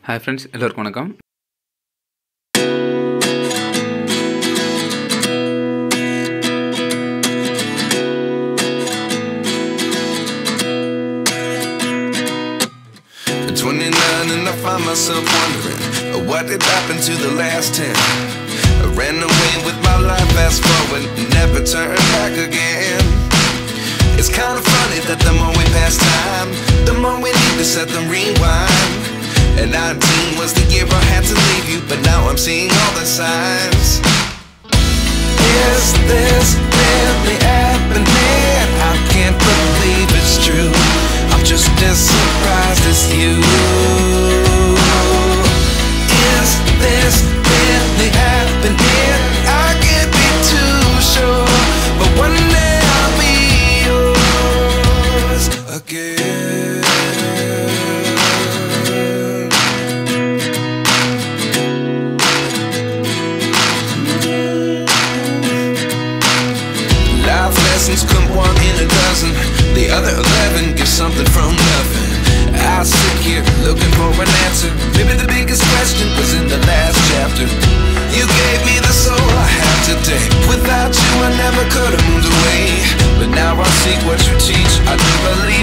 Hi friends, எல்லாருக்கும் வணக்கம். At 29 and I find myself wondering what did happen to the last 10. I ran away with my life, fast forward, never turn back again. It's kind of funny that the more we pass time, the more we need to set them rewind. And 19 was the year I had to leave you, but now I'm seeing all the signs. Is this really happening? I can't believe it's true. I'm just as surprised as you. Is this really happening? I can't be too sure, but one day I'll be yours again. Lessons come one in a dozen, the other 11 get something from nothing. I sit here looking for an answer. Maybe the biggest question was in the last chapter. You gave me the soul I have today. Without you I never could have moved away, but now I seek what you teach. I do believe